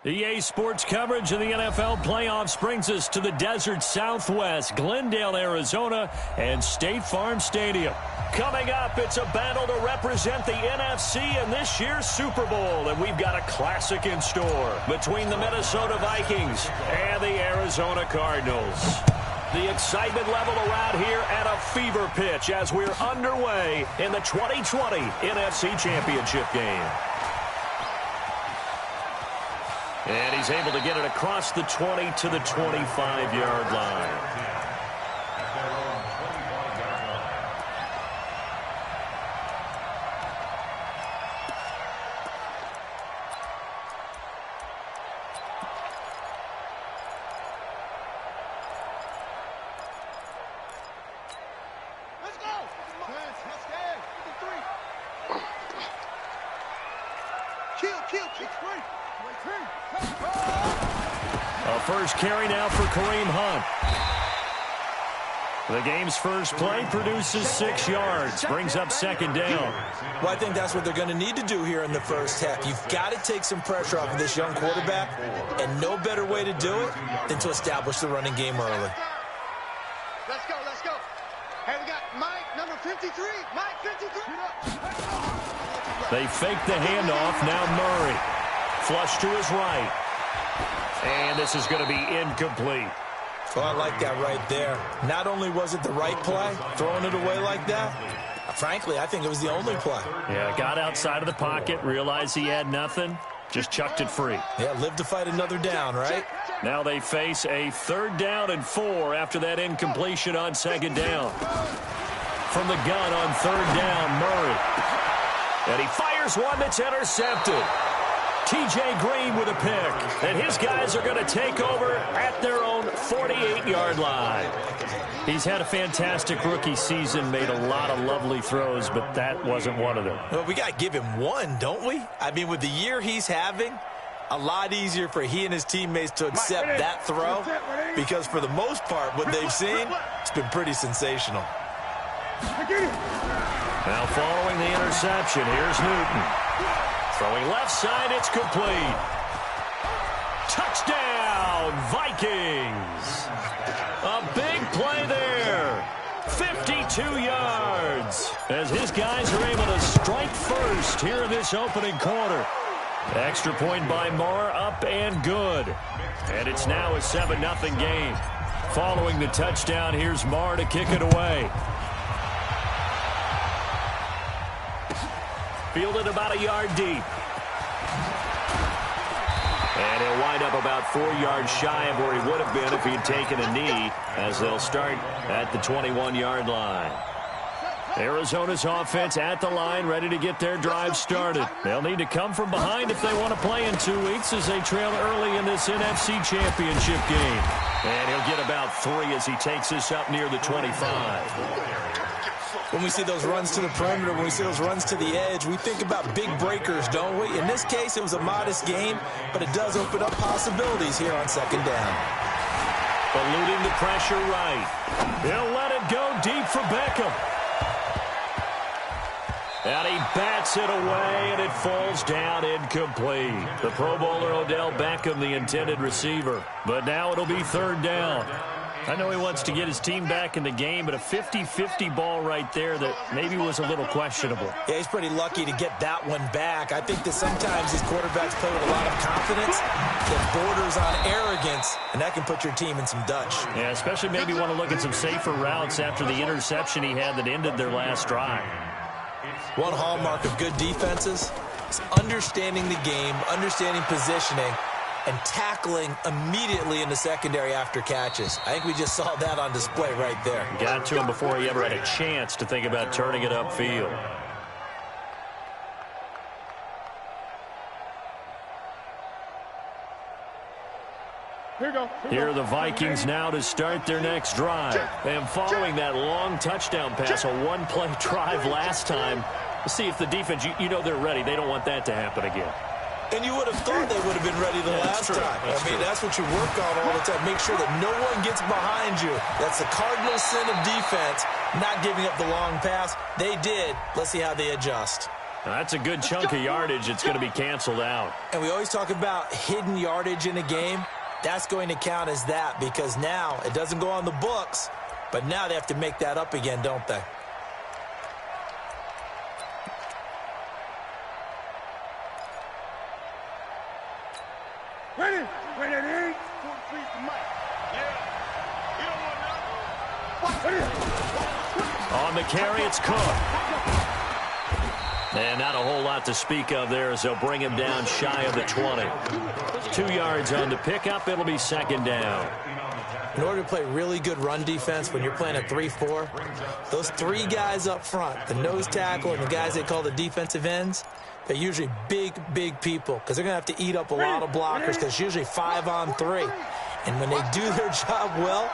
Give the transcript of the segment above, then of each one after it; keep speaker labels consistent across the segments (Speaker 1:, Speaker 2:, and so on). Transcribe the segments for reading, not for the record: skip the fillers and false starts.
Speaker 1: EA Sports coverage of the NFL playoffs brings us to the desert Southwest, Glendale, Arizona, and State Farm Stadium. Coming up, it's a battle to represent the NFC in this year's Super Bowl, and we've got a classic in store between the Minnesota Vikings and the Arizona Cardinals. The excitement level around here at a fever pitch as we're underway in the 2020 NFC Championship game. And he's able to get it across the 20 to the 25-yard line. First carry now for Kareem Hunt. The game's first play produces 6 yards, brings up second down.
Speaker 2: Well, I think that's what they're going to need to do here in the first half. You've got to take some pressure off of this young quarterback, and no better way to do it than to establish the running game early.
Speaker 3: Let's go, let's go. Hey, we got Mike, number 53. Mike, 53.
Speaker 1: They fake the handoff. Now Murray. Flush to his right. And this is going to be incomplete.
Speaker 2: Well, I like that right there. Not only was it the right play, throwing it away like that, frankly, I think it was the only play.
Speaker 1: Yeah, got outside of the pocket, realized he had nothing, just chucked it free.
Speaker 2: Yeah, live to fight another down, right?
Speaker 1: Now they face a 3rd down and 4 after that incompletion on 2nd down. From the gun on 3rd down, Murray. And he fires one that's intercepted. TJ Green with a pick, and his guys are going to take over at their own 48-yard line. He's had a fantastic rookie season, made a lot of lovely throws, but that wasn't one of them.
Speaker 2: Well, we got to give him one, don't we? I mean, with the year he's having, a lot easier for he and his teammates to accept that throw, because for the most part, what they've seen, it's been pretty sensational.
Speaker 1: Now following the interception, here's Newton. Throwing left side, it's complete. Touchdown, Vikings. A big play there. 52 yards. As his guys are able to strike first here in this opening quarter. Extra point by Marr, up and good. And it's now a 7-0 game. Following the touchdown, here's Marr to kick it away. Fielded about a yard deep. And he'll wind up about 4 yards shy of where he would have been if he had taken a knee, as they'll start at the 21-yard line. Arizona's offense at the line, ready to get their drive started. They'll need to come from behind if they want to play in 2 weeks, as they trail early in this NFC Championship game. And he'll get about 3 as he takes this up near the 25.
Speaker 2: When we see those runs to the perimeter, when we see those runs to the edge, we think about big breakers, don't we? In this case, it was a modest game, but it does open up possibilities here on 2nd down.
Speaker 1: Eluding the pressure right. He'll let it go deep for Beckham. And he bats it away, and it falls down incomplete. The Pro Bowler Odell Beckham, the intended receiver. But now it'll be 3rd down. I know he wants to get his team back in the game, but a 50-50 ball right there that maybe was a little questionable.
Speaker 2: Yeah, he's pretty lucky to get that one back. I think that sometimes these quarterbacks play with a lot of confidence that borders on arrogance, and that can put your team in some Dutch.
Speaker 1: Yeah, especially maybe want to look at some safer routes after the interception he had that ended their last drive.
Speaker 2: One hallmark of good defenses is understanding the game, understanding positioning, and tackling immediately in the secondary after catches. I think we just saw that on display right there.
Speaker 1: Got to him before he ever had a chance to think about turning it upfield. Here are the Vikings now to start their next drive. And following that long touchdown pass, a one-play drive last time, let's see if the defense, you know they're ready. They don't want that to happen again.
Speaker 2: And you would have thought they would have been ready the last time. I mean, that's what you work on all the time. Make sure that no one gets behind you. That's the cardinal sin of defense, not giving up the long pass. They did. Let's see how they adjust.
Speaker 1: That's a good chunk of yardage. It's going to be canceled out.
Speaker 2: And we always talk about hidden yardage in a game. That's going to count as that because now it doesn't go on the books, but now they have to make that up again, don't they?
Speaker 3: Ready? Ready? Please, Mike. Yeah. You don't want nothing.
Speaker 1: On the carry, it's Cook. And not a whole lot to speak of there as they'll bring him down shy of the 20. 2 yards on the pickup. It'll be second down.
Speaker 2: In order to play really good run defense when you're playing a 3-4, those 3 guys up front, the nose tackle and the guys they call the defensive ends, they're usually big, big people because they're going to have to eat up a lot of blockers because it's usually 5-on-3. And when they do their job well,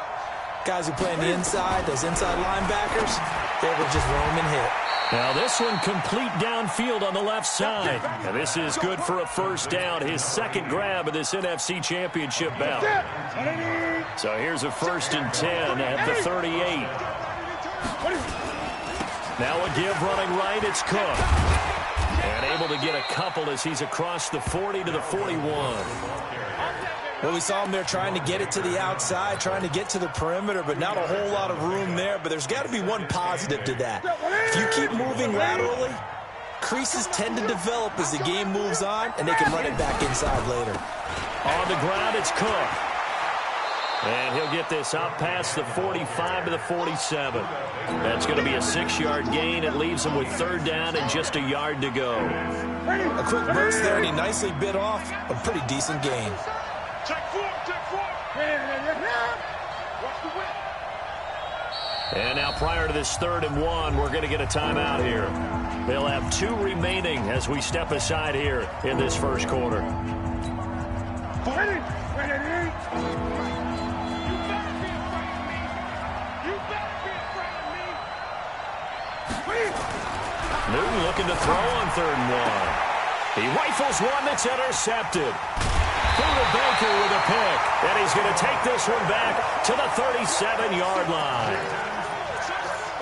Speaker 2: guys who play on the inside, those inside linebackers, they will just roam and hit.
Speaker 1: Now this one complete downfield on the left side. And this is good for a first down, his second grab of this NFC Championship bout. So here's a 1st and 10 at the 38. Now a give running right, it's Cook. And able to get a couple as he's across the 40 to the 41.
Speaker 2: Well, we saw him there trying to get it to the outside, trying to get to the perimeter, but not a whole lot of room there. But there's got to be one positive to that. If you keep moving laterally, creases tend to develop as the game moves on, and they can run it back inside later.
Speaker 1: On the ground, it's Cook. And he'll get this out past the 45 to the 47. That's going to be a 6-yard gain. It leaves him with 3rd down and just a yard to go.
Speaker 2: A quick burst there, and he nicely bit off a pretty decent gain.
Speaker 3: Check 4, check 4. Watch the whip.
Speaker 1: And now prior to this 3rd and 1, we're going to get a timeout here. They'll have 2 remaining as we step aside here in this first quarter.
Speaker 3: Ready? Ready? You better be afraid of me. You better be afraid of me.
Speaker 1: Newton looking to throw on 3rd and 1. He rifles one that's intercepted. Buda Baker with a pick, and he's going to take this one back to the 37-yard line.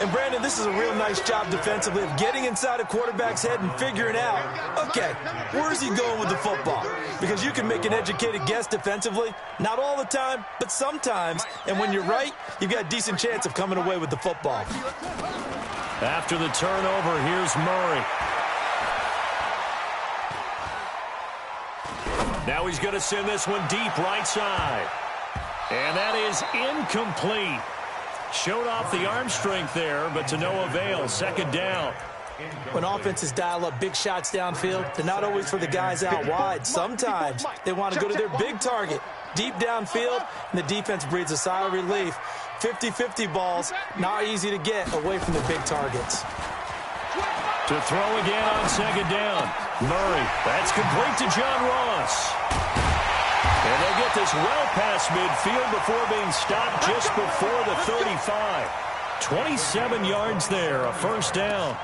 Speaker 2: And, Brandon, this is a real nice job defensively of getting inside a quarterback's head and figuring out, okay, where's he going with the football? Because you can make an educated guess defensively, not all the time, but sometimes. And when you're right, you've got a decent chance of coming away with the football.
Speaker 1: After the turnover, here's Murray. Now he's going to send this one deep right side. And that is incomplete. Showed off the arm strength there, but to no avail. 2nd down.
Speaker 2: When offenses dial up big shots downfield, they're not always for the guys out wide. Sometimes they want to go to their big target, deep downfield, and the defense breathes a sigh of relief. 50-50 balls, not easy to get away from the big targets.
Speaker 1: To throw again on 2nd down. Murray, that's complete to John Ross. And they'll get this well past midfield before being stopped just before the 35. 27 yards there, a 1st down.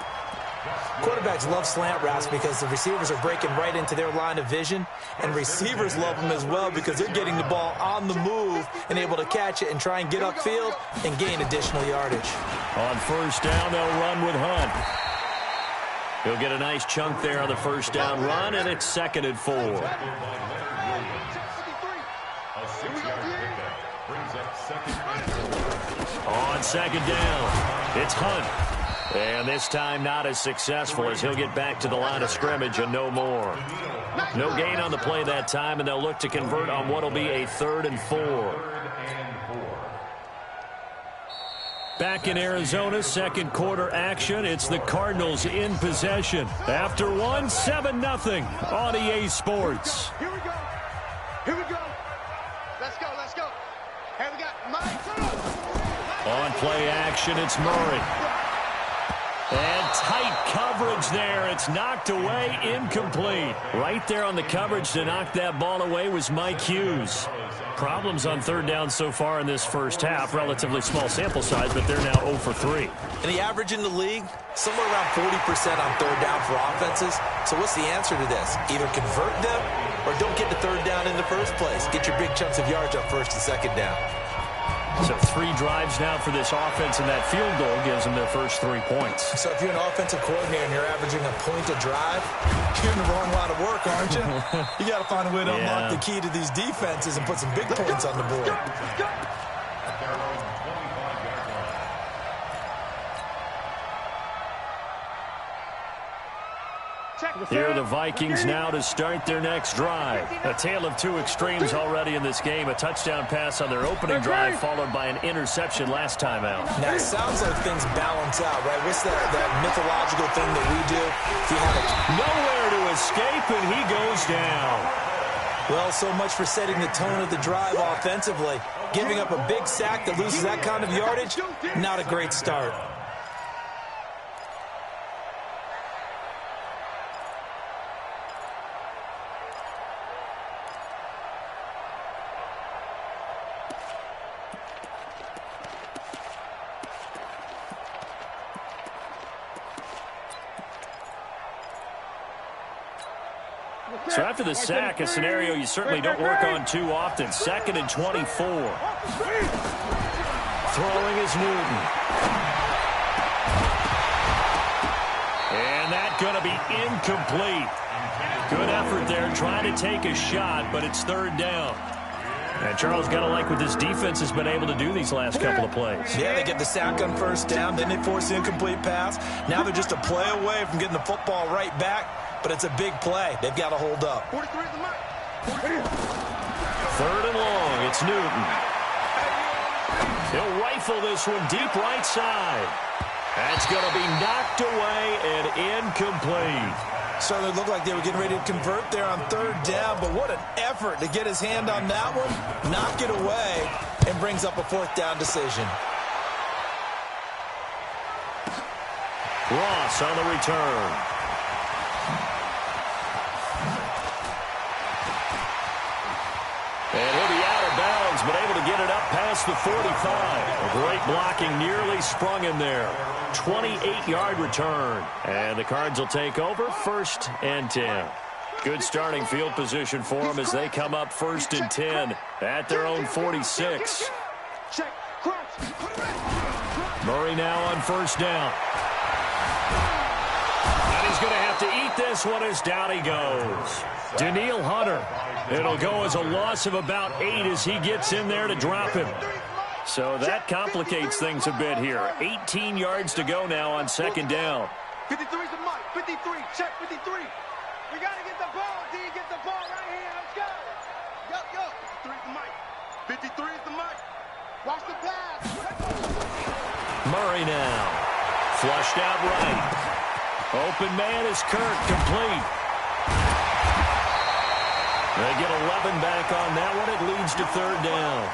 Speaker 2: Quarterbacks love slant routes because the receivers are breaking right into their line of vision, and receivers love them as well because they're getting the ball on the move and able to catch it and try and get upfield and gain additional yardage.
Speaker 1: On 1st down, they'll run with Hunt. He'll get a nice chunk there on the 1st down run, and it's 2nd and 4. On 2nd down, it's Hunt. And this time not as successful as he'll get back to the line of scrimmage and no more. No gain on the play that time, and they'll look to convert on what will be a 3rd and 4. Back in Arizona, 2nd quarter action. It's the Cardinals in possession. After 1, 7-0 on EA Sports.
Speaker 3: Here we go. Here we go. Let's go, let's go. Hey, we got Mike.
Speaker 1: On play action, it's Murray. And tight coverage there. It's knocked away, incomplete. Right there on the coverage to knock that ball away was Mike Hughes. Problems on 3rd down so far in this first half. Relatively small sample size, but they're now 0 for 3.
Speaker 2: And the average in the league, somewhere around 40% on 3rd down for offenses. So what's the answer to this? Either convert them or don't get to 3rd down in the first place. Get your big chunks of yards up 1st and 2nd down.
Speaker 1: So 3 drives now for this offense, and that field goal gives them their first 3 points.
Speaker 2: So if you're an offensive coordinator and you're averaging a point a drive, you're in the wrong line of work, aren't you? You got to find a way to unlock the key to these defenses and put some big points on the board.
Speaker 1: Here are the Vikings now to start their next drive. A tale of 2 extremes already in this game. A touchdown pass on their opening drive, followed by an interception last time out.
Speaker 2: Now, it sounds like things balance out, right? What's that mythological thing that we do? If you have
Speaker 1: nowhere to escape, and he goes down.
Speaker 2: Well, so much for setting the tone of the drive offensively. Giving up a big sack that loses that kind of yardage, not a great start.
Speaker 1: So after the sack, a scenario you certainly don't work on too often. 2nd and 24. Throwing is Newton. And that's going to be incomplete. Good effort there, trying to take a shot, but it's 3rd down. And Charles, got to like what this defense has been able to do these last couple of plays.
Speaker 2: Yeah, they get the sack on 1st down, then they force the incomplete pass. Now they're just a play away from getting the football right back, but it's a big play. They've got to hold up.
Speaker 1: 3rd and long, it's Newton. He'll rifle this one deep right side. That's going to be knocked away and incomplete.
Speaker 2: So it looked like they were getting ready to convert there on 3rd down, but what an effort to get his hand on that one, knock it away, and brings up a 4th down decision.
Speaker 1: Ross on the return. And he'll be out of bounds, but able to get it up past the 45. A great blocking nearly sprung him there. 28-yard return. And the Cards will take over 1st and 10. Good starting field position for them as they come up 1st and 10 at their own 46. Murray now on 1st down. And he's going to have to eat this one as down he goes. Daniil Hunter. It'll go as a loss of about 8 as he gets in there to drop him. So that complicates things a bit here. 18 yards to go now on 2nd down.
Speaker 3: 53 is the mic. 53. Check 53. We got to get the ball. D, get the ball right here. Let's go. Go. 53 is the mic. 53 is the mic. Watch the pass.
Speaker 1: Murray now. Flushed out right. Open man is Kirk, complete. They get 11 back on that one. It leads to 3rd down.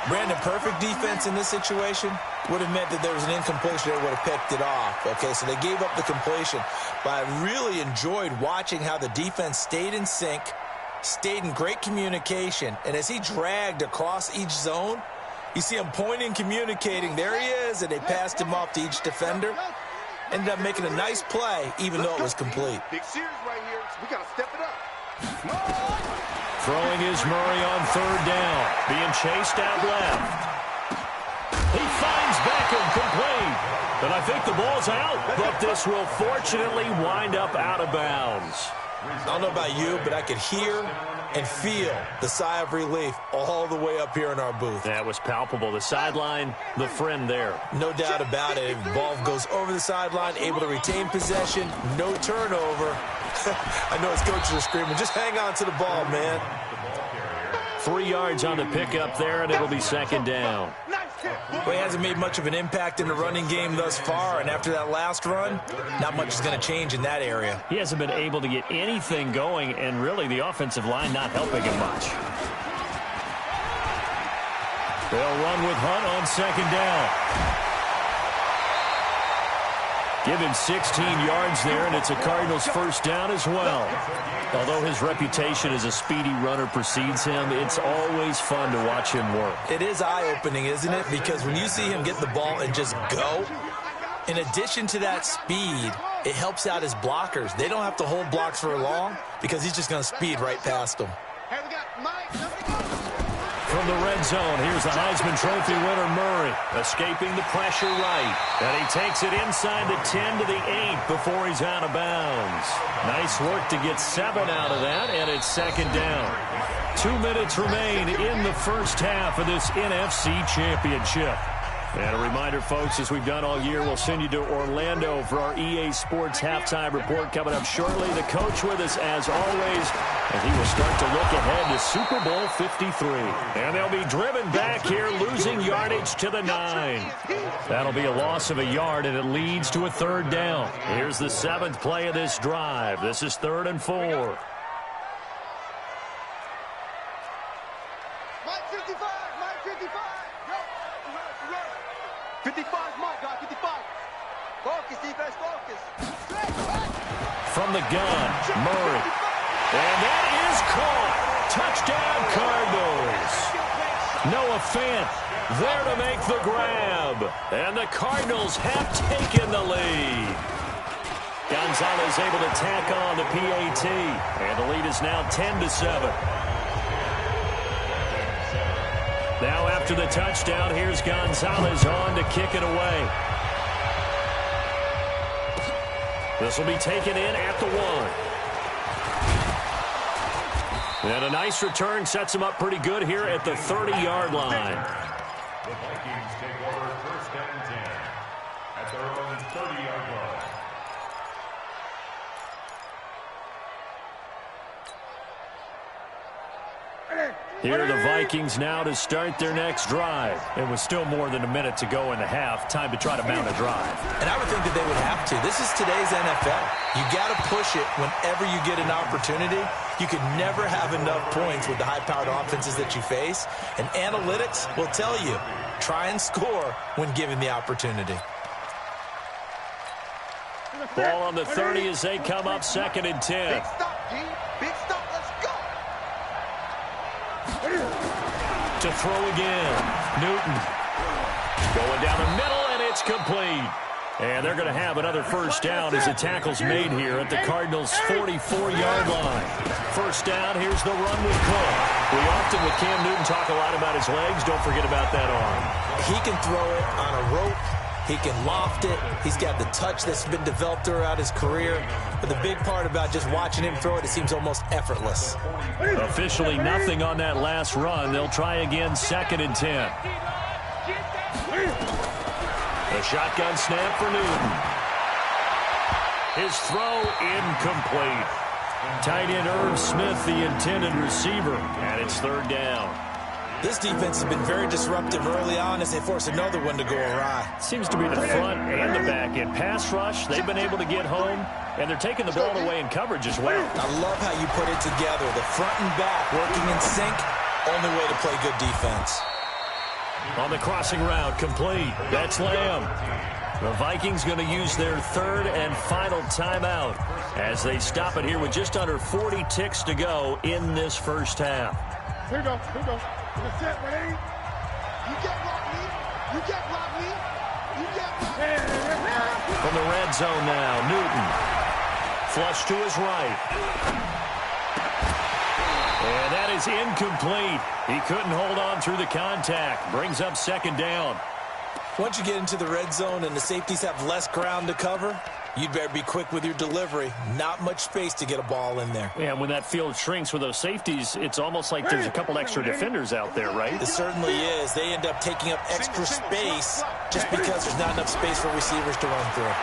Speaker 2: Brandon, perfect defense in this situation would have meant that there was an incompletion. They would have picked it off. Okay, so they gave up the completion. But I really enjoyed watching how the defense stayed in sync, stayed in great communication. And as he dragged across each zone, you see him pointing, communicating. There he is, and they passed him off to each defender. Ended up making a nice play, even though it was complete.
Speaker 3: Big series right here. We got to step it up.
Speaker 1: Throwing is Murray on 3rd down. Being chased out left. He finds Beckham, complete. And I think the ball's out, but this will fortunately wind up out of bounds.
Speaker 2: I don't know about you, but I could hear and feel the sigh of relief all the way up here in our booth.
Speaker 1: That was palpable. The sideline, the friend there.
Speaker 2: No doubt about it. The ball goes over the sideline, able to retain possession, no turnover. I know his coaches are screaming, just hang on to the ball, man.
Speaker 1: 3 yards on the pickup there, and it'll be 2nd down.
Speaker 2: Well, he hasn't made much of an impact in the running game thus far, and after that last run, not much is going to change in that area.
Speaker 1: He hasn't been able to get anything going, and really the offensive line not helping him much. They'll run with Hunt on 2nd down. Give him 16 yards there, and it's a Cardinals 1st down as well. Although his reputation as a speedy runner precedes him, it's always fun to watch him work.
Speaker 2: It is eye-opening, isn't it? Because when you see him get the ball and just go, in addition to that speed, it helps out his blockers. They don't have to hold blocks for long because he's just going to speed right past them.
Speaker 3: Hey, we got Mike.
Speaker 1: From from the red zone. Here's the Heisman Trophy winner, Murray, escaping the pressure right. And he takes it inside the 10 to the 8 before he's out of bounds. Nice work to get 7 out of that, and it's second down. 2 minutes remain in the first half of this NFC Championship. And a reminder, folks, as we've done all year, we'll send you to Orlando for our EA Sports Halftime Report coming up shortly. The coach with us, as always, and he will start to look ahead to Super Bowl 53. And they'll be driven back here, losing yardage to the 9. That'll be a loss of a yard, and it leads to a third down. Here's the 7th play of this drive. This is 3rd and 4.
Speaker 3: 55's Mike, guys, 55. Focus, defense, focus.
Speaker 1: From the gun, Murray. And that is caught. Touchdown, Cardinals. Noah Fant there to make the grab. And the Cardinals have taken the lead. Gonzalez able to tack on the PAT. And the lead is now 10-7. Now after the touchdown, here's Gonzalez on to kick it away. This will be taken in at the 1. And a nice return sets him up pretty good here at the 30-yard line.
Speaker 4: The Vikings take over 1st and 10 at their own 30-yard line.
Speaker 1: Here are the Vikings now to start their next drive. It was still more than a minute to go in the half. Time to try to mount a drive.
Speaker 2: And I would think that they would have to. This is today's NFL. You got to push it whenever you get an opportunity. You can never have enough points with the high-powered offenses that you face. And analytics will tell you, try and score when given the opportunity.
Speaker 1: Ball on the 30 as they come up 2nd and 10.
Speaker 3: Big stop, G. Big stop, let's go.
Speaker 1: To throw again. Newton. Going down the middle, and it's complete. And they're going to have another first down as the tackle's made here at the Cardinals' 44-yard line. First down, here's the run with Cook. We often, with Cam Newton, talk a lot about his legs. Don't forget about that arm.
Speaker 2: He can throw it on a rope. He can loft it. He's got the touch that's been developed throughout his career. But the big part about just watching him throw it, it seems almost effortless.
Speaker 1: Officially nothing on that last run. They'll try again 2nd and 10. A shotgun snap for Newton. His throw incomplete. Tight end Irv Smith, the intended receiver, and it's 3rd down.
Speaker 2: This defense has been very disruptive early on as they force another one to go awry.
Speaker 1: Seems to be the front and the back end. Pass rush, they've been able to get home, and they're taking the ball away in coverage as well.
Speaker 2: I love how you put it together. The front and back working in sync, only way to play good defense.
Speaker 1: On the crossing route, complete. That's Lamb. The Vikings going to use their 3rd and final timeout as they stop it here with just under 40 ticks to go in this first half.
Speaker 3: Here we go, here we go. That's it, ready? You get block me. You get block me. You get block me.
Speaker 1: From the red zone now, Newton. Flush to his right. And that is incomplete. He couldn't hold on through the contact. Brings up 2nd down.
Speaker 2: Once you get into the red zone and the safeties have less ground to cover, you'd better be quick with your delivery. Not much space to get a ball in there.
Speaker 1: Yeah, when that field shrinks with those safeties, it's almost like there's a couple extra defenders out there, right?
Speaker 2: It certainly is. They end up taking up extra space just because there's not enough space for receivers to run through.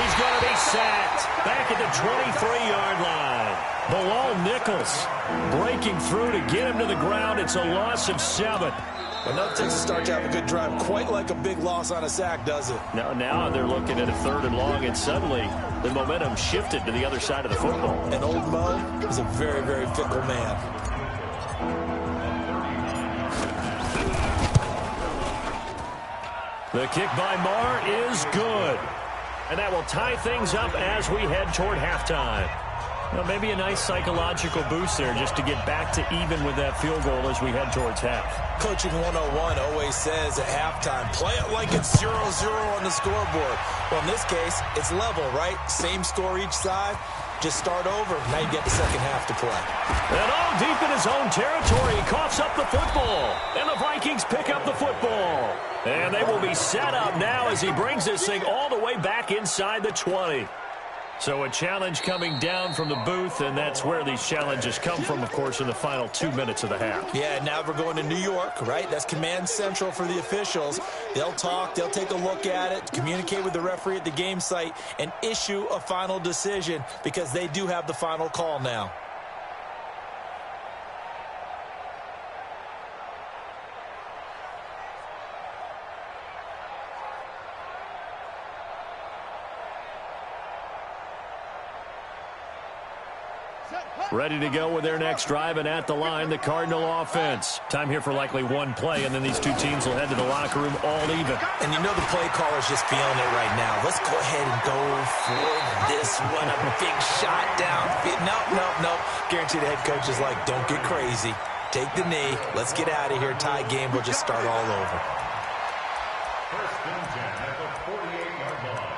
Speaker 1: He's going to be sacked back at the 23-yard line. Bilal Nichols breaking through to get him to the ground. It's a loss of 7.
Speaker 2: Well, nothing takes a start to have a good drive quite like a big loss on a sack, does it?
Speaker 1: Now they're looking at a 3rd and long, and suddenly the momentum shifted to the other side of the football.
Speaker 2: And old Mo is a very, very fickle man.
Speaker 1: The kick by Marr is good. And that will tie things up as we head toward halftime. Well, maybe a nice psychological boost there just to get back to even with that field goal as we head towards half.
Speaker 2: Coaching 101 always says at halftime, play it like it's 0-0 on the scoreboard. Well, in this case, it's level, right? Same score each side. Just start over. Now you get the second half to play.
Speaker 1: And all deep in his own territory, he coughs up the football. And the Vikings pick up the football. And they will be set up now as he brings this thing all the way back inside the 20. So a challenge coming down from the booth, and that's where these challenges come from, of course, in the final 2 minutes of the half.
Speaker 2: Yeah, now we're going to New York, right? That's command central for the officials. They'll talk, they'll take a look at it, communicate with the referee at the game site, and issue a final decision because they do have the final call now.
Speaker 1: Ready to go with their next drive, and at the line, the Cardinal offense. Time here for likely one play, and then these two teams will head to the locker room all even.
Speaker 2: And you know the play caller's just feeling it right now. Let's go ahead and go for this one. A big shot down. No. Guarantee the head coach is like, don't get crazy. Take the knee. Let's get out of here. Tie game. We'll just start all over.
Speaker 4: First and 10 at the 48-yard line.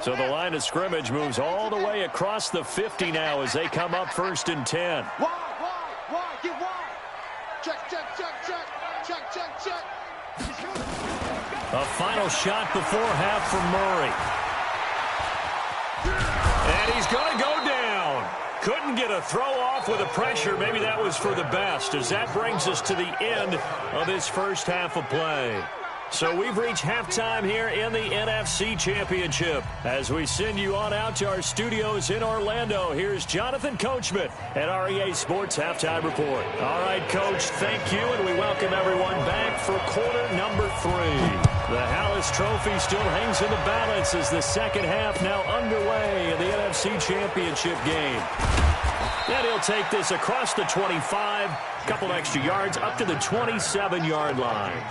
Speaker 1: So the line of scrimmage moves all the way across the 50 now as they come up first and 10.
Speaker 3: Wide, get wide. Check.
Speaker 1: A final shot before half from Murray. And he's going to go down. Couldn't get a throw off with the pressure. Maybe that was for the best, as that brings us to the end of this first half of play. So we've reached halftime here in the NFC Championship. As we send you on out to our studios in Orlando, here's Jonathan Coachman at REA Sports Halftime Report. All right, Coach, thank you, and we welcome everyone back for quarter number 3. The Hallis Trophy still hangs in the balance as the second half now underway in the NFC Championship game. And he'll take this across the 25, a couple extra yards up to the 27-yard line.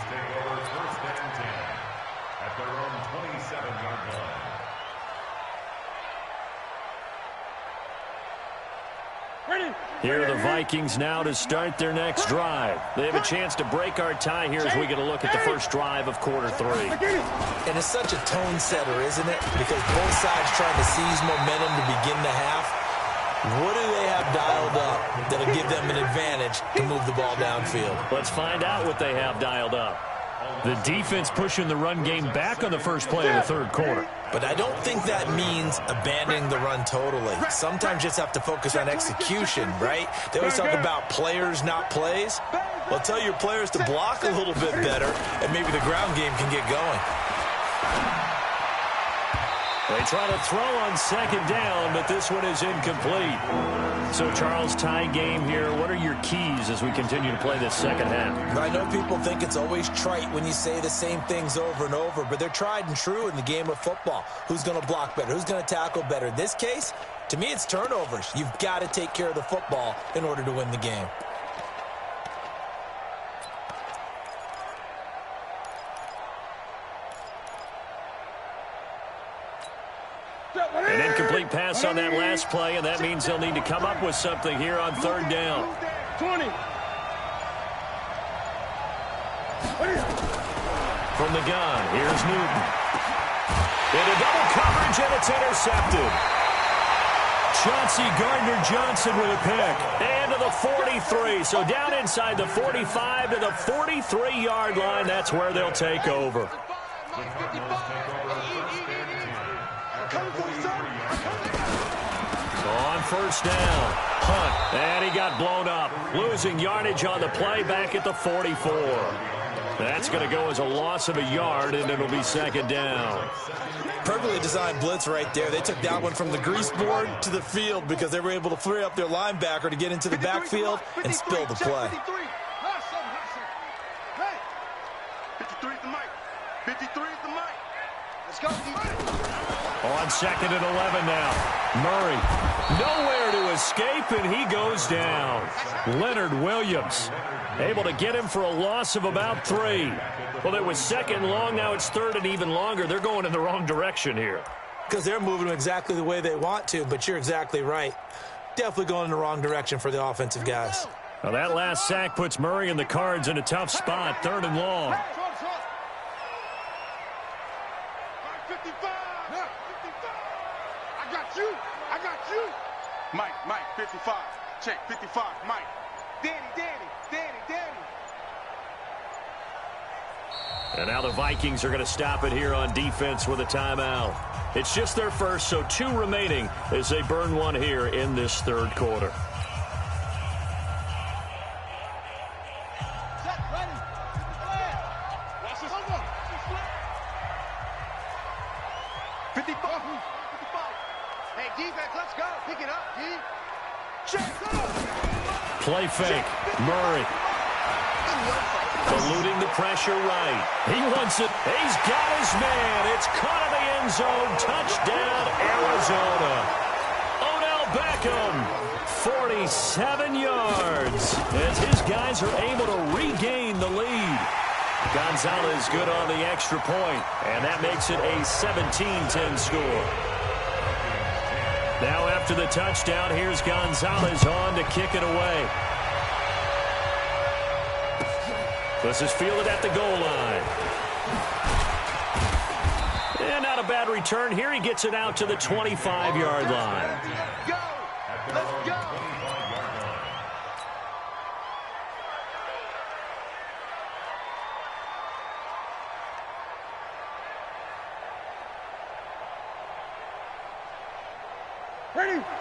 Speaker 1: Here are the Vikings now to start their next drive. They have a chance to break our tie here as we get a look at the first drive of quarter 3.
Speaker 2: And it's such a tone setter, isn't it? Because both sides trying to seize momentum to begin the half. What do they have dialed up that'll give them an advantage to move the ball downfield?
Speaker 1: Let's find out what they have dialed up. The defense pushing the run game back on the first play of the third quarter.
Speaker 2: But I don't think that means abandoning the run totally. Sometimes you just have to focus on execution, right? They always talk about players, not plays. Well, tell your players to block a little bit better, and maybe the ground game can get going.
Speaker 1: They try to throw on second down, but this one is incomplete. So, Charles, tie game here. What are your keys as we continue to play this second half?
Speaker 2: I know people think it's always trite when you say the same things over and over, but they're tried and true in the game of football. Who's going to block better? Who's going to tackle better? In this case, to me, it's turnovers. You've got to take care of the football in order to win the game.
Speaker 1: An incomplete pass on that last play, and that means they'll need to come up with something here on third down.
Speaker 3: 20.
Speaker 1: From the gun, here's Newton. Into double coverage, and it's intercepted. Chauncey Gardner-Johnson with a pick. And to the 43. So down inside the 45 to the 43-yard line. That's where they'll take over. On first down, Hunt, and he got blown up. Losing yardage on the play back at the 44. That's going to go as a loss of a yard, and it'll be second down.
Speaker 2: Perfectly designed blitz right there. They took that one from the grease board to the field because they were able to free up their linebacker to get into the backfield and spill the play.
Speaker 3: 53 is the mic. 53 is the mic. Let's go.
Speaker 1: On second and 11 now. Murray, nowhere to escape, and he goes down. Leonard Williams, able to get him for a loss of about 3. Well, it was second long. Now it's third and even longer. They're going in the wrong direction here.
Speaker 2: Because they're moving exactly the way they want to, but you're exactly right. Definitely going in the wrong direction for the offensive guys.
Speaker 1: Now that last sack puts Murray and the Cards in a tough spot, third and long.
Speaker 3: check, 55, Mike. Danny.
Speaker 1: And now the Vikings are going to stop it here on defense with a timeout. It's just their first, so 2 remaining as they burn one here in this third quarter.
Speaker 3: Hey, defense, let's go. Pick it up, D.
Speaker 1: Play fake. Murray. Eluding the pressure right. He wants it. He's got his man. It's caught in the end zone. Touchdown, Arizona. Odell Beckham, 47 yards. As his guys are able to regain the lead. Gonzalez good on the extra point, and that makes it a 17-10 score. Now after the touchdown, here's Gonzalez on to kick it away. This is fielded at the goal line. And not a bad return here. He gets it out to the 25-yard line.
Speaker 3: Go! Let's go!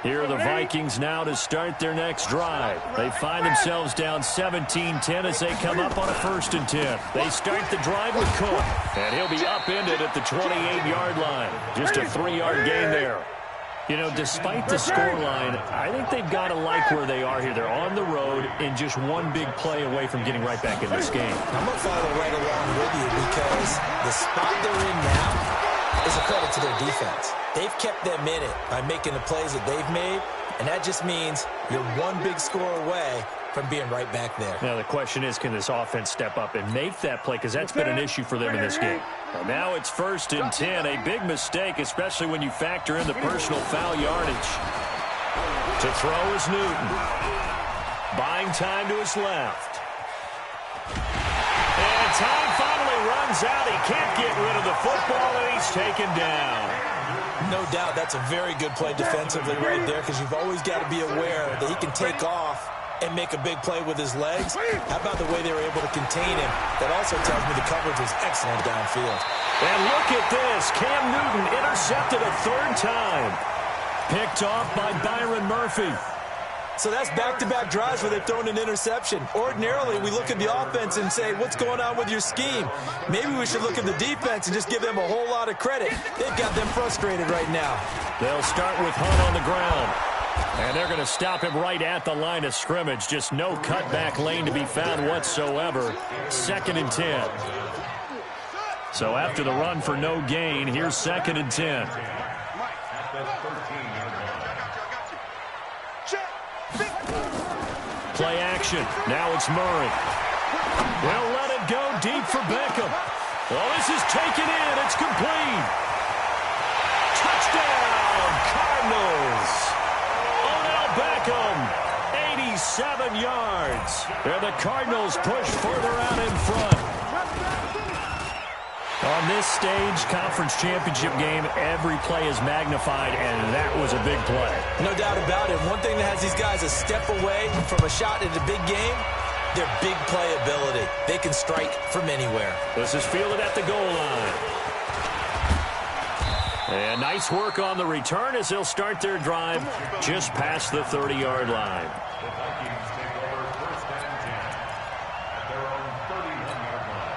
Speaker 1: Here are the Vikings now to start their next drive. They find themselves down 17-10 as they come up on a 1st and 10. They start the drive with Cook, and he'll be upended at the 28-yard line. Just a 3-yard gain there. You know, despite the scoreline, I think they've got to like where they are here. They're on the road and just one big play away from getting right back in this game.
Speaker 2: I'm going to follow right along with you because the spot they're in now is a credit to their defense. They've kept them in it by making the plays that they've made, and that just means you're one big score away from being right back there.
Speaker 1: Now the question is, can this offense step up and make that play? Because that's been an issue for them in this game. And now it's 1st and 10. A big mistake, especially when you factor in the personal foul yardage. To throw is Newton. Buying time to his left. And time finally runs out. He can't get rid of the football, and he's taken down.
Speaker 2: No doubt that's a very good play defensively right there because you've always got to be aware that he can take off and make a big play with his legs. How about the way they were able to contain him? That also tells me the coverage was excellent downfield.
Speaker 1: And look at this. Cam Newton intercepted a 3rd time. Picked off by Byron Murphy.
Speaker 2: So that's back-to-back drives where they've thrown an interception. Ordinarily, we look at the offense and say, what's going on with your scheme? Maybe we should look at the defense and just give them a whole lot of credit. They've got them frustrated right now.
Speaker 1: They'll start with Hunt on the ground. And they're going to stop him right at the line of scrimmage. Just no cutback lane to be found whatsoever. 2nd and 10. So after the run for no gain, here's 2nd and 10. Play action. Now it's Murray. They'll let it go deep for Beckham. Well, this is taken in. It's complete. Touchdown, Cardinals. Odell Beckham, 87 yards. And the Cardinals push further out in front. On this stage, conference championship game, every play is magnified, and that was a big play.
Speaker 2: No doubt about it. One thing that has these guys a step away from a shot in a big game, their big play ability. They can strike from anywhere.
Speaker 1: This is fielded at the goal line. And nice work on the return as they'll start their drive just past the 30-yard line.
Speaker 4: The Vikings take over 1st and 10 at their own 31-yard line.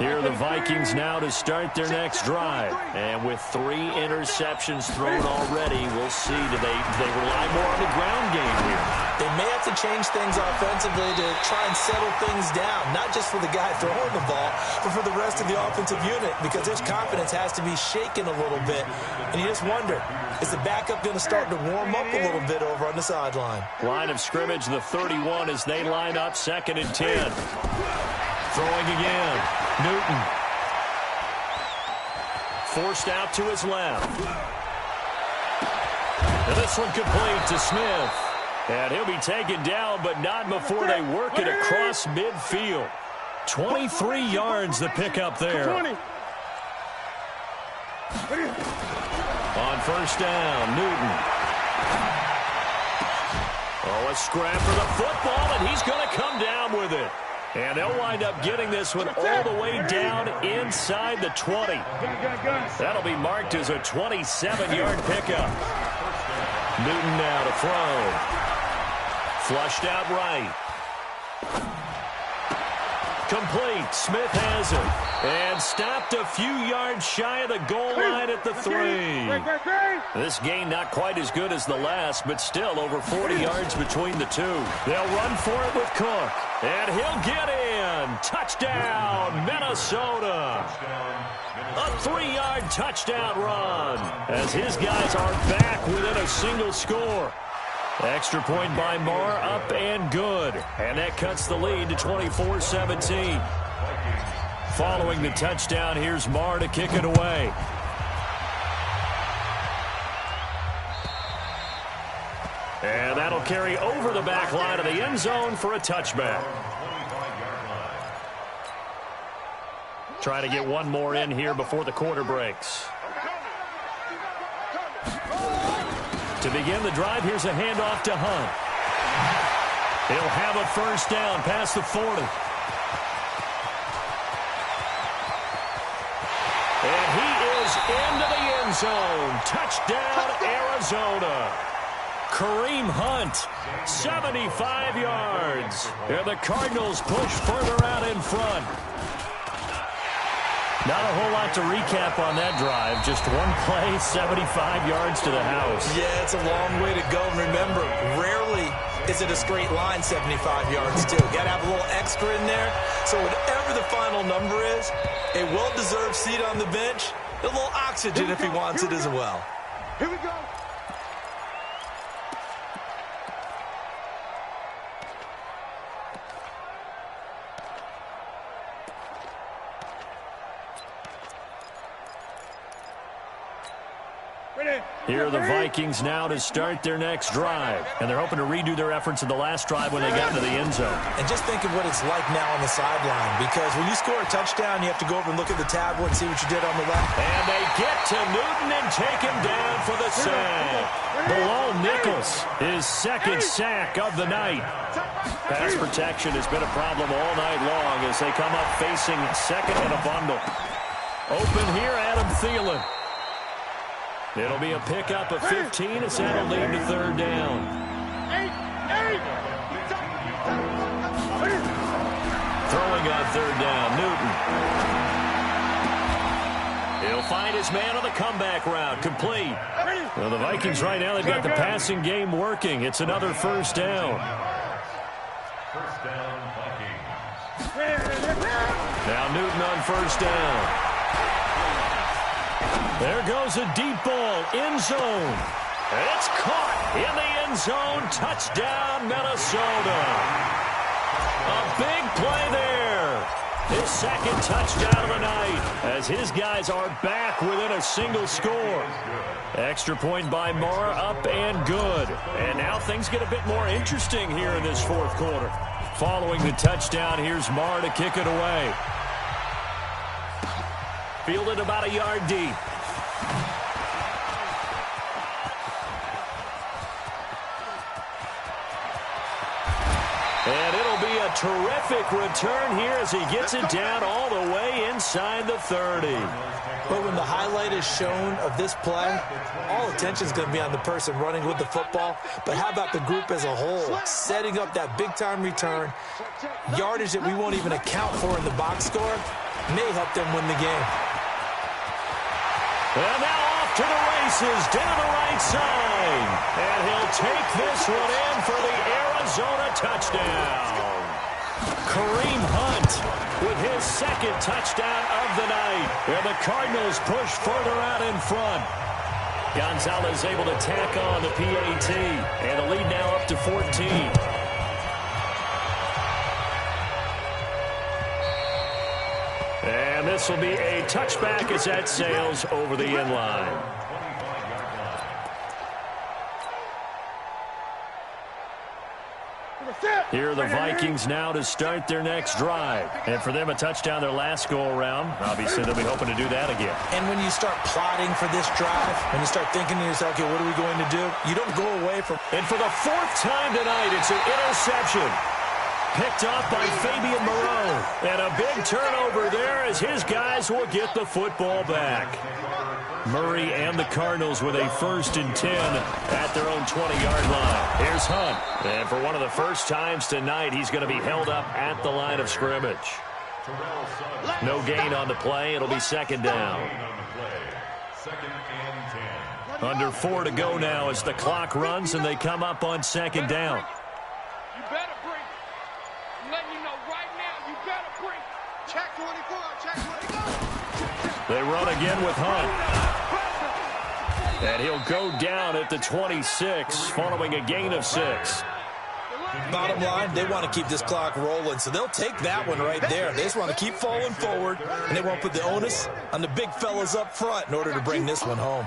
Speaker 1: Here are the Vikings now to start their next drive. And with 3 interceptions thrown already, we'll see. Do they rely more on the ground game here?
Speaker 2: They may have to change things offensively to try and settle things down, not just for the guy throwing the ball, but for the rest of the offensive unit, because their confidence has to be shaken a little bit. And you just wonder, is the backup going to start to warm up a little bit over on the sideline?
Speaker 1: Line of scrimmage, the 31 as they line up 2nd and 10. Throwing again. Newton. Forced out to his left. And this one complete to Smith. And he'll be taken down, but not before they work it across midfield. 23 yards the pickup there. On 1st down, Newton. Oh, a scrap for the football, and he's going to come down with it. And they'll wind up getting this one all the way down inside the 20. That'll be marked as a 27-yard pickup. Newton now to throw. Flushed out right. Complete. Smith has it. And stopped a few yards shy of the goal line at the 3. This gain not quite as good as the last, but still over 40 yards between the two. They'll run for it with Cook. And he'll get in. Touchdown, Minnesota. A 3-yard touchdown run as his guys are back within a single score. Extra point by Marr, up and good. And that cuts the lead to 24-17. Following the touchdown, here's Marr to kick it away. And that'll carry over the back line of the end zone for a touchback. Try to get one more in here before the quarter breaks. To begin the drive, here's a handoff to Hunt. He'll have a first down past the 40. And he is into the end zone. Touchdown, Arizona. Kareem Hunt, 75 yards. And the Cardinals push further out in front. Not a whole lot to recap on that drive. Just one play, 75 yards to the house.
Speaker 2: Yeah, it's a long way to go. And remember, rarely is it a straight line 75 yards, too. Got to have a little extra in there. So whatever the final number is, a well-deserved seat on the bench, a little oxygen if he wants it as well.
Speaker 3: Here we go.
Speaker 1: Here are the Vikings now to start their next drive. And they're hoping to redo their efforts in the last drive when they got into the end zone.
Speaker 2: And just think of what it's like now on the sideline. Because when you score a touchdown, you have to go over and look at the tablet and see what you did on the left.
Speaker 1: And they get to Newton and take him down for the sack. Bilal Nichols, his second sack of the night. Pass protection has been a problem all night long as they come up facing second and a bundle. Open here, Adam Thielen. It'll be a pickup of 15 as that'll lead to third down. Throwing on third down, Newton. He'll find his man on the comeback route, complete. Well, the Vikings right now, they've got the passing game working. It's another first down.
Speaker 4: First down, Vikings.
Speaker 1: Now Newton on first down. There goes a deep ball, end zone. It's caught in the end zone. Touchdown, Minnesota. A big play there. His second touchdown of the night as his guys are back within a single score. Extra point by Marr, up and good. And now things get a bit more interesting here in this fourth quarter. Following the touchdown, here's Marr to kick it away. Fielded about a yard deep. And it'll be a terrific return here as he gets it down all the way inside the 30.
Speaker 2: But when the highlight is shown of this play, all attention is going to be on the person running with the football. But how about the group as a whole, setting up that big-time return, yardage that we won't even account for in the box score, may help them win the game.
Speaker 1: And now off to the races, down the right side. And he'll take this one in for the Arizona touchdown. Kareem Hunt with his second touchdown of the night. And the Cardinals push further out in front. Gonzalez able to tack on the PAT. And the lead now up to 14. And this will be a touchback as that sails over the end line. Here are the Vikings. Vikings now to start their next drive. And for them, a touchdown their last go-around. Obviously, they'll be hoping to do that again.
Speaker 2: And when you start plotting for this drive, when you start thinking to yourself, okay, what are we going to do? You don't go away from...
Speaker 1: And for the 4th time tonight, it's an interception. Picked off by Fabian Moreau. And a big turnover there as his guys will get the football back. Murray and the Cardinals with a 1st and 10 at their own 20-yard line. Here's Hunt. And for one of the first times tonight, he's going to be held up at the line of scrimmage. No gain on the play. It'll be 2nd down. Under 4 to go now as the clock runs and they come up on 2nd down.
Speaker 3: You better bring. I'm letting you know right now, you better bring. Check 24, check 24.
Speaker 1: They run again with Hunt. And he'll go down at the 26 following a gain of 6.
Speaker 2: Bottom line, they want to keep this clock rolling, so they'll take that one right there. They just want to keep falling forward, and they won't put the onus on the big fellas up front in order to bring this one home.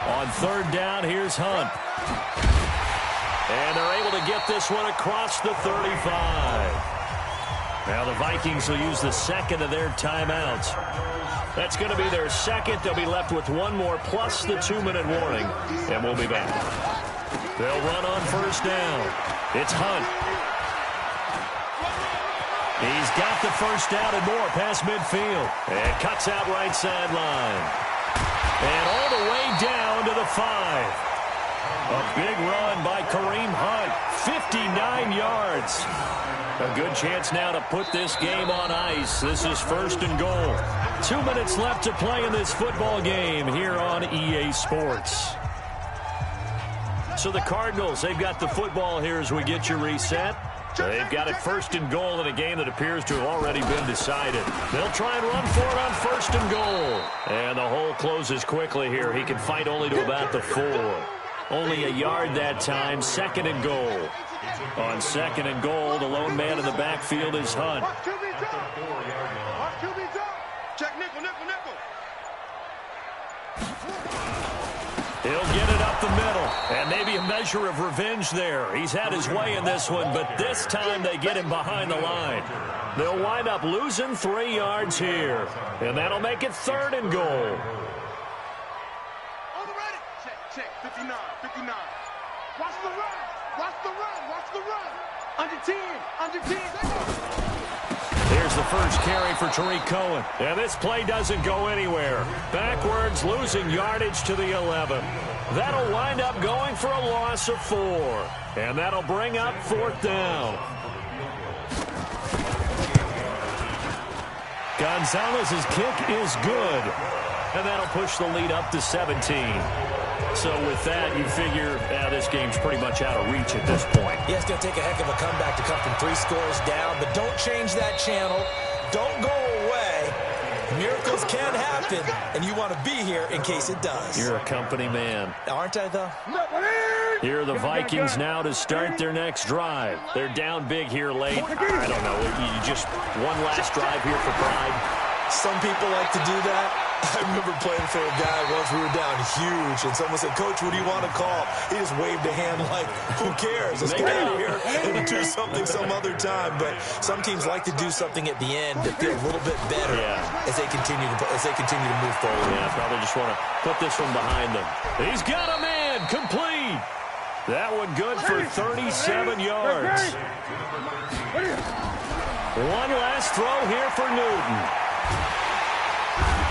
Speaker 1: On 3rd down, here's Hunt. And they're able to get this one across the 35. Now the Vikings will use the 2nd of their timeouts. That's going to be their 2nd. They'll be left with 1 more plus the 2-minute warning. And we'll be back. They'll run on 1st down. It's Hunt. He's got the 1st down and more past midfield. And cuts out right sideline. And all the way down to the 5. A big run by Kareem Hunt. 59 yards. A good chance now to put this game on ice. This is 1st and goal. 2 minutes left to play in this football game here on EA Sports. So the Cardinals, they've got the football here as we get you reset. They've got it 1st and goal in a game that appears to have already been decided. They'll try and run for it on 1st and goal. And the hole closes quickly here. He can fight only to about the 4. Only a yard that time. 2nd and goal. On 2nd and goal, the lone man in the backfield is Hunt.
Speaker 3: Check nickel, nickel, nickel.
Speaker 1: He'll get it up the middle, and maybe a measure of revenge there. He's had his way in this one, but this time they get him behind the line. They'll wind up losing 3 yards here, and that'll make it 3rd and goal.
Speaker 3: On the ready. Check, 59, 59. Watch the run. Watch the run. Watch the run. Under 10. Under 10.
Speaker 1: Here's the first carry for Tariq Cohen. And this play doesn't go anywhere. Backwards, losing yardage to the 11. That'll wind up going for a loss of 4. And that'll bring up 4th down. Gonzalez's kick is good. And that'll push the lead up to 17. So with that, you figure this game's pretty much out of reach at this point.
Speaker 2: Yeah, it's going to take a heck of a comeback to come from 3 scores down, but don't change that channel. Don't go away. Miracles can happen, and you want to be here in case it does.
Speaker 1: You're a company man.
Speaker 2: Aren't I, though?
Speaker 1: Here are the Vikings now to start their next drive. They're down big here late. I don't know. You just one last drive here for pride.
Speaker 2: Some people like to do that. I remember playing for a guy once. We were down huge, and someone said, "Coach, what do you want to call?" He just waved a hand like, "Who cares? Let's get out of here and do something some other time." But some teams like to do something at the end to feel a little bit better as they continue to move forward.
Speaker 1: Yeah, probably just want to put this one behind them. He's got a man complete. That one good for 37 yards. One last throw here for Newton.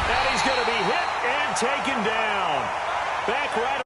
Speaker 1: And he's going to be hit and taken down. Back right